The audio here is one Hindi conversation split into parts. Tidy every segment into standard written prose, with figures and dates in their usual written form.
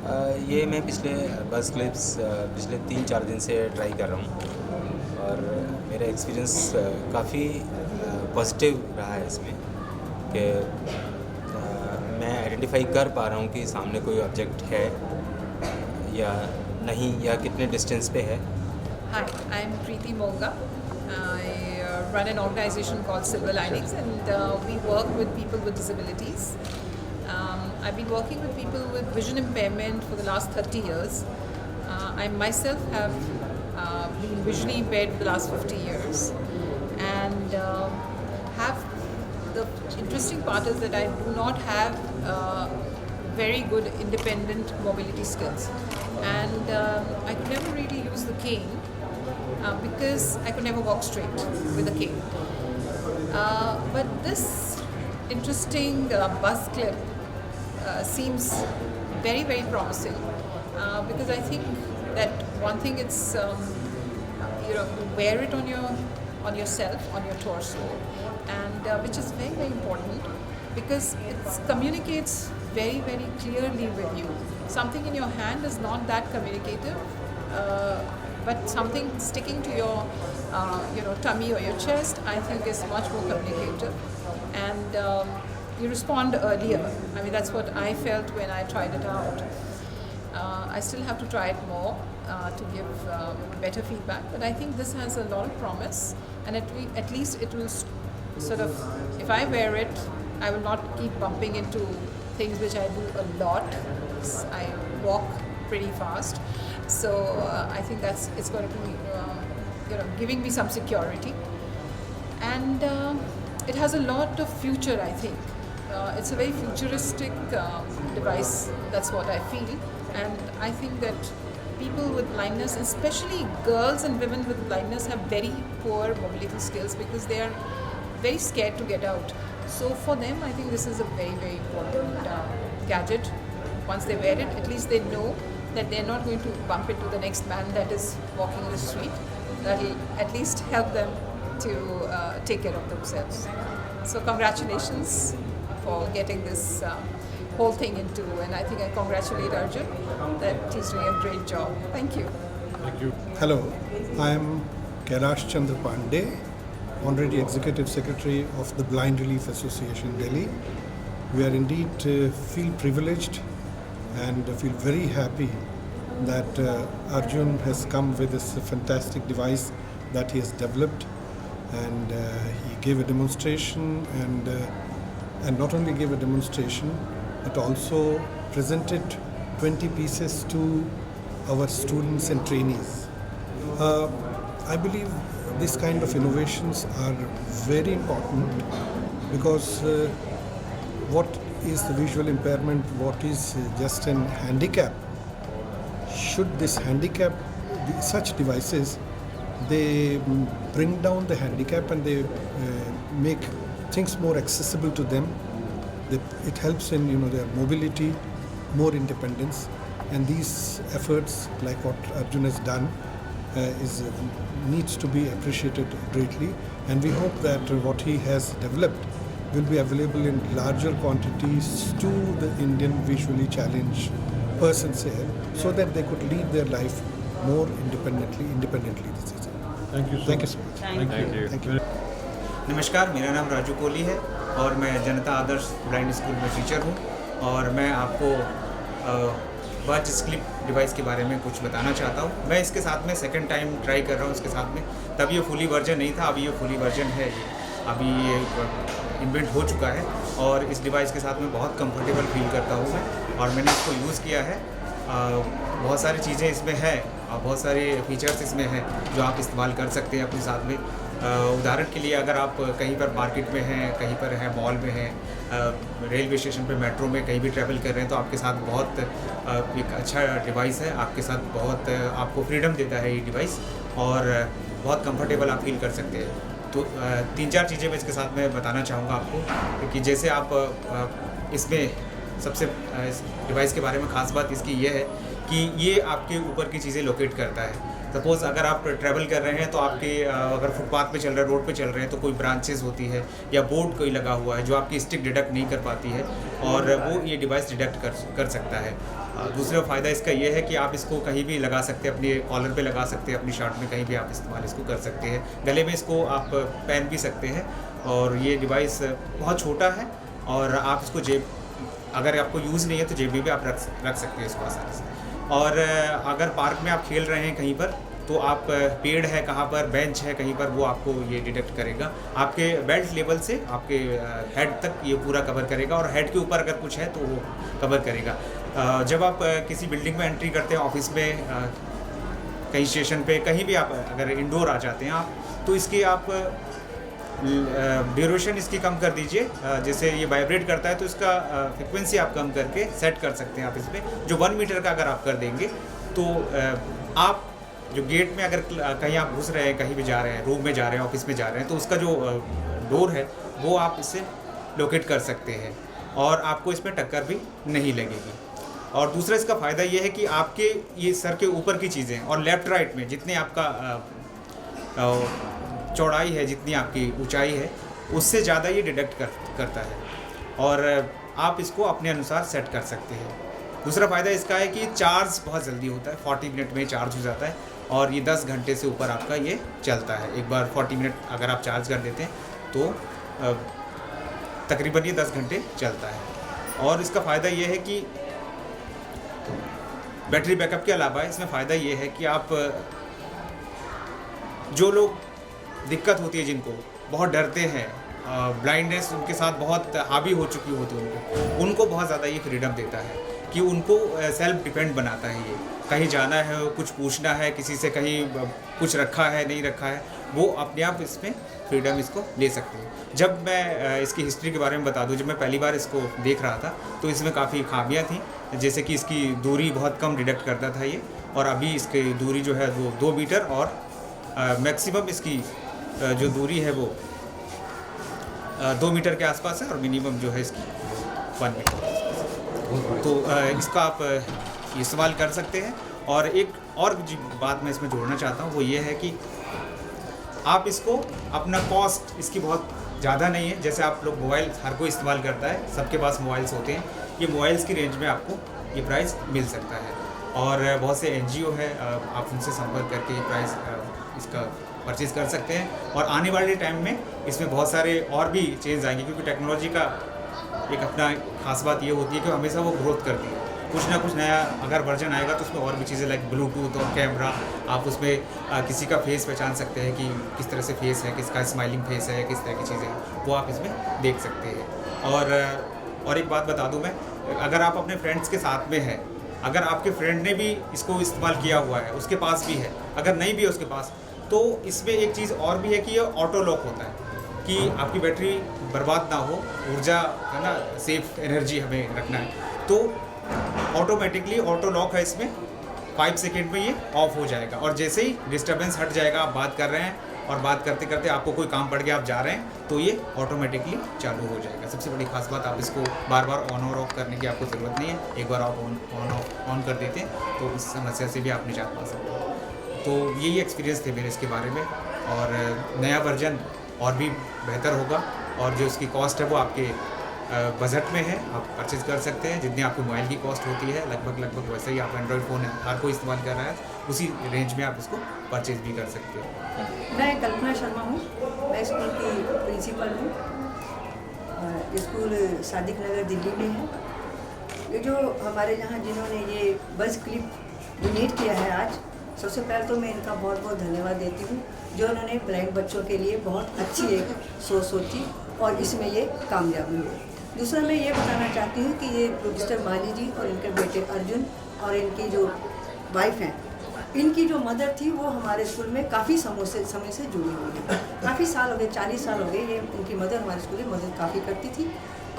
ये मैं पिछले बज़ क्लिप्स पिछले 3-4 दिन से ट्राई कर रहा हूँ और मेरा एक्सपीरियंस काफ़ी पॉजिटिव रहा है इसमें कि मैं आइडेंटिफाई कर पा रहा हूँ कि सामने कोई ऑब्जेक्ट है या नहीं, या कितने डिस्टेंस पे है। Hi, I'm Preeti Monga. I run an organization called Silver Linings, and we work with people with disabilities. I've been working with people with vision impairment for the last 30 years. I myself have been visually impaired for the last 50 years, and have the interesting part is that I do not have very good independent mobility skills, and I could never really use the cane because I could never walk straight with a cane. But this interesting buzz clip seems very, very promising because I think that one thing, it's you wear it on yourself, on your torso, and which is very, very important because it communicates very, very clearly with you. Something in your hand is not that communicative, but something sticking to your tummy or your chest, I think, is much more communicative, and you respond earlier. I mean, that's what I felt when I tried it out. I still have to try it more to give better feedback, but I think this has a lot of promise, and at least it will sort of, if I wear it, I will not keep bumping into things which I do a lot. I walk pretty fast, so I think it's going to be giving me some security, and it has a lot of future, I think. It's a very futuristic device, that's what I feel, and I think that people with blindness, especially girls and women with blindness, have very poor mobility skills because they are very scared to get out. So for them, I think this is a very, very important gadget. Once they wear it, at least they know that they're not going to bump into the next man that is walking the street. That will at least help them to take care of themselves. So congratulations for getting this whole thing into, and I think I congratulate Arjun that he's doing a great job. Thank you. Thank you. Hello, I am Kailash Chandra Pandey, Honorary Executive Secretary of the Blind Relief Association, Delhi. We are indeed feel privileged and feel very happy that Arjun has come with this fantastic device that he has developed, and he gave a demonstration, and not only gave a demonstration but also presented 20 pieces to our students and trainees. I believe this kind of innovations are very important because what is the visual impairment, what is just an handicap? Should this handicap, such devices, they bring down the handicap and they make things more accessible to them. It helps in their mobility, more independence, and these efforts, like what Arjun has done, needs to be appreciated greatly, and we hope that what he has developed will be available in larger quantities to the Indian visually challenged persons here, so that they could lead their life more independently. Thank you so Thank you much. so much. Thank you. Thank you. नमस्कार, मेरा नाम राजू कोहली है और मैं जनता आदर्श ब्लाइंड स्कूल में टीचर हूँ, और मैं आपको बज़ क्लिप डिवाइस के बारे में कुछ बताना चाहता हूँ। मैं इसके साथ में सेकंड टाइम ट्राई कर रहा हूँ इसके साथ में। तब ये फुली वर्जन नहीं था, अभी ये फुली वर्जन है। अभी ये इन्वेंट हो चुका है और इस डिवाइस के साथ में बहुत कंफर्टेबल फील करता हूँ मैं, और मैंने इसको यूज़ किया है। बहुत सारी चीज़ें इसमें हैं और बहुत सारे फीचर्स इसमें हैं जो आप इस्तेमाल कर सकते हैं अपने साथ में। उदाहरण के लिए, अगर आप कहीं पर मार्केट में हैं, कहीं पर हैं, मॉल में हैं, रेलवे स्टेशन पे, मेट्रो में कहीं भी ट्रैवल कर रहे हैं, तो आपके साथ बहुत एक अच्छा डिवाइस है। आपके साथ बहुत आपको फ्रीडम देता है ये डिवाइस, और बहुत कंफर्टेबल आप फील कर सकते हैं। तो 3-4 चीज़ें मैं इसके साथ में बताना चाहूँगा आपको, कि जैसे आप इसमें सबसे इस डिवाइस के बारे में ख़ास बात इसकी ये है कि ये आपके ऊपर की चीज़ें लोकेट करता है। सपोज़ अगर आप ट्रैवल कर रहे हैं तो आपके अगर फुटपाथ पे चल रहे हैं, रोड पे चल रहे हैं, तो कोई ब्रांचेस होती है या बोर्ड कोई लगा हुआ है जो आपकी स्टिक डिटेक्ट नहीं कर पाती है, और वो ये डिवाइस डिटेक्ट कर सकता है। दूसरा फ़ायदा इसका ये है कि आप इसको कहीं भी लगा सकते हैं, अपने कॉलर पे लगा सकते हैं, अपनी शर्ट में कहीं भी आप इस्तेमाल इसको कर सकते हैं। गले में इसको आप पहन भी सकते हैं, और ये डिवाइस बहुत छोटा है, और आप इसको जेब, अगर आपको यूज़ नहीं है तो जेब में भी आप रख सकते हैं इसको आसानी से। और अगर पार्क में आप खेल रहे हैं कहीं पर, तो आप पेड़ है कहाँ पर, बेंच है कहीं पर, वो आपको ये डिटेक्ट करेगा। आपके बेल्ट लेवल से आपके हेड तक ये पूरा कवर करेगा, और हेड के ऊपर अगर कुछ है तो वो कवर करेगा। जब आप किसी बिल्डिंग में एंट्री करते हैं, ऑफिस में, कहीं स्टेशन पे, कहीं भी आप अगर इंडोर आ जाते हैं आप, तो इसकी आप ड्यूरेशन इसकी कम कर दीजिए। जैसे ये वाइब्रेट करता है तो इसका फ्रिक्वेंसी आप कम करके सेट कर सकते हैं आप इसमें। जो 1 मीटर का अगर आप कर देंगे तो आप जो गेट में अगर कहीं आप घुस रहे हैं, कहीं भी जा रहे हैं, रूम में जा रहे हैं, ऑफिस में जा रहे हैं, तो उसका जो डोर है वो आप इससे लोकेट कर सकते हैं, और आपको इसमें टक्कर भी नहीं लगेगी। और दूसरा इसका फ़ायदा ये है कि आपके ये सर के ऊपर की चीज़ें और लेफ़्ट राइट में जितने आपका चौड़ाई है, जितनी आपकी ऊंचाई है, उससे ज़्यादा ये डिटेक्ट करता है, और आप इसको अपने अनुसार सेट कर सकते हैं। दूसरा फ़ायदा इसका है कि चार्ज बहुत जल्दी होता है, 40 मिनट में चार्ज हो जाता है, और ये 10 घंटे से ऊपर आपका ये चलता है। एक बार 40 मिनट अगर आप चार्ज कर देते हैं तो तकरीबन ये 10 घंटे चलता है। और इसका फ़ायदा ये है कि बैटरी बैकअप के अलावा इसमें फ़ायदा ये है कि आप, जो लोग दिक्कत होती है, जिनको बहुत डरते हैं, ब्लाइंडनेस उनके साथ बहुत हावी हो चुकी होती है, उनको बहुत ज़्यादा ये फ्रीडम देता है कि उनको सेल्फ डिपेंड बनाता है। ये कहीं जाना है, कुछ पूछना है किसी से, कहीं कुछ रखा है नहीं रखा है, वो अपने आप इसमें फ्रीडम इसको ले सकते हैं। जब मैं इसकी हिस्ट्री के बारे में बता दूं, जब मैं पहली बार इसको देख रहा था तो इसमें काफ़ी खामियां थी, जैसे कि इसकी दूरी बहुत कम डिटेक्ट करता था ये, और अभी इसकी दूरी जो है वो 2 मीटर, और मैक्सिमम इसकी जो दूरी है वो 2 मीटर के आसपास है, और मिनिमम जो है इसकी 1 मीटर। तो इसका आप इस्तेमाल कर सकते हैं। और एक और बात मैं इसमें जोड़ना चाहता हूँ, वो ये है कि आप इसको, अपना कॉस्ट इसकी बहुत ज़्यादा नहीं है। जैसे आप लोग मोबाइल हर कोई इस्तेमाल करता है, सबके पास मोबाइल्स होते हैं, ये मोबाइल्स की रेंज में आपको ये प्राइस मिल सकता है। और बहुत से NGO है, आप उनसे संपर्क करके ये प्राइस इसका परचेज़ कर सकते हैं। और आने वाले टाइम में इसमें बहुत सारे और भी चेंज आएंगे, क्योंकि टेक्नोलॉजी का एक अपना खास बात ये होती है कि हमेशा वो ग्रोथ करती है। कुछ ना कुछ नया अगर वर्जन आएगा तो उसमें और भी चीज़ें लाइक ब्लूटूथ और कैमरा, आप उसमें किसी का फेस पहचान सकते हैं कि किस तरह से फेस है, किसका स्माइलिंग फेस है, किस तरह की चीज़ें हैं, वो आप इसमें देख सकते हैं। और एक बात बता दूं मैं, अगर आप अपने फ्रेंड्स के साथ में हैं, अगर आपके फ्रेंड ने भी इसको इस्तेमाल किया हुआ है, उसके पास भी है, अगर नहीं भी है उसके पास, तो इसमें एक चीज़ और भी है कि ये ऑटो लॉक होता है, कि आपकी बैटरी बर्बाद ना हो, ऊर्जा है ना, सेफ एनर्जी हमें रखना है, तो ऑटोमेटिकली ऑटो लॉक है इसमें, 5 सेकेंड में ये ऑफ हो जाएगा। और जैसे ही डिस्टर्बेंस हट जाएगा, आप बात कर रहे हैं और बात करते करते आपको कोई काम पड़ गया, आप जा रहे हैं, तो ये ऑटोमेटिकली चालू हो जाएगा। सबसे बड़ी खास बात, आप इसको बार बार ऑन और ऑफ करने की आपको ज़रूरत नहीं है। एक बार आप ऑन कर देते हैं तो इस समस्या से भी आप निजात पा सकते हैं। तो यही एक्सपीरियंस थे मेरे इसके बारे में। और नया वर्जन और भी बेहतर होगा, और जो इसकी कॉस्ट है वो आपके बजट में है, आप परचेज़ कर सकते हैं। जितनी आपकी मोबाइल की कॉस्ट होती है लगभग वैसे ही, आप एंड्रॉयड फ़ोन हर कोई इस्तेमाल कर रहा है, उसी रेंज में आप इसको परचेज़ भी कर सकते हैं। मैं कल्पना शर्मा हूँ, मैं स्कूल की प्रिंसिपल हूँ। स्कूल सादिक नगर दिल्ली में है। ये जो हमारे यहाँ जिन्होंने ये बज़ क्लिप डोनेट किया है आज, सबसे पहले तो मैं इनका बहुत बहुत धन्यवाद देती हूँ, जो उन्होंने ब्लाइंड बच्चों के लिए बहुत अच्छी एक सोच सोची और इसमें ये कामयाब हुए। दूसरा मैं ये बताना चाहती हूँ कि ये मिस्टर माली जी और इनके बेटे अर्जुन और इनकी जो वाइफ हैं, इनकी जो मदर थी वो हमारे स्कूल में काफ़ी समय से जुड़ी हुई है। काफ़ी साल हो गए, 40 साल हो गए, ये उनकी मदर हमारे स्कूल में मदद काफ़ी करती थी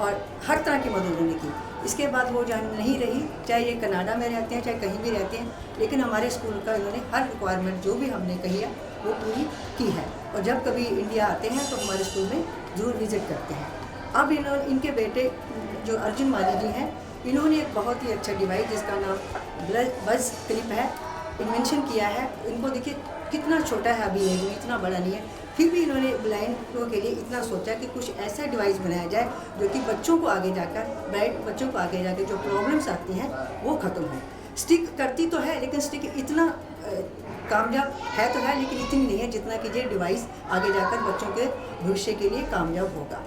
और हर तरह की मदद उन्होंने की। इसके बाद वो जहाँ नहीं रही, चाहे ये कनाडा में रहते हैं चाहे कहीं भी रहते हैं, लेकिन हमारे स्कूल का इन्होंने हर रिक्वायरमेंट जो भी हमने कही है वो पूरी की है। और जब कभी इंडिया आते हैं तो हमारे स्कूल में ज़रूर विज़िट करते हैं। अब इनके बेटे जो अर्जुन माली जी हैं, इन्होंने एक बहुत ही अच्छा डिवाइस जिसका नाम बज़ क्लिप है, इन्वेंशन किया है। इनको देखिए कितना छोटा है अभी एज में, इतना बड़ा नहीं है, फिर भी इन्होंने ब्लाइंड लोगों के लिए इतना सोचा कि कुछ ऐसा डिवाइस बनाया जाए जो कि बच्चों को आगे जाकर, ब्लाइंड बच्चों को आगे जाकर जो प्रॉब्लम्स आती हैं वो ख़त्म हो। स्टिक करती तो है लेकिन स्टिक इतना कामयाब है तो है, लेकिन इतनी नहीं है जितना कि ये डिवाइस आगे जाकर बच्चों के भविष्य के लिए कामयाब होगा।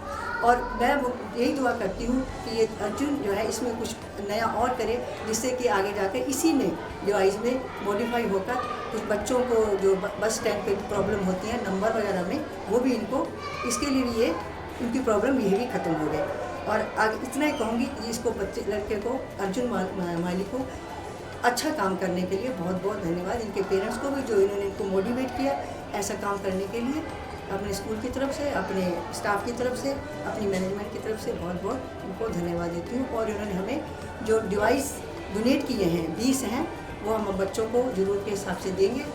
और मैं यही दुआ करती हूँ कि ये अर्जुन जो है इसमें कुछ नया और करे, जिससे कि आगे जाकर इसी में डिवाइस में मॉडिफाई होकर कुछ बच्चों को जो बस स्टैंड पे प्रॉब्लम होती है नंबर वगैरह में, वो भी इनको इसके लिए भी ये उनकी प्रॉब्लम ये भी ख़त्म हो गए। और आगे इतना ही कहूँगी कि इसको बच्चे लड़के को अर्जुन माली को अच्छा काम करने के लिए बहुत बहुत धन्यवाद। इनके पेरेंट्स को भी जो इन्होंने इनको मोटिवेट किया ऐसा काम करने के लिए, अपने स्कूल की तरफ से, अपने स्टाफ की तरफ से, अपनी मैनेजमेंट की तरफ से बहुत बहुत उनको धन्यवाद देती हूँ। और इन्होंने हमें जो डिवाइस डोनेट किए हैं 20 हैं, वो हम बच्चों को ज़रूरत के हिसाब से देंगे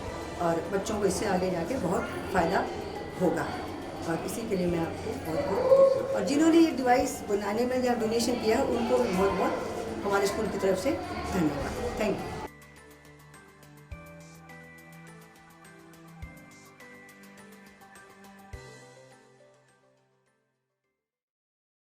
और बच्चों को इससे आगे जाके बहुत फ़ायदा होगा। और इसी के लिए मैं आपको बहुत बहुत, और जिन्होंने ये डिवाइस बनाने में या डोनेशन किया है उनको भी बहुत बहुत हमारे स्कूल की तरफ से धन्यवाद। Thank you.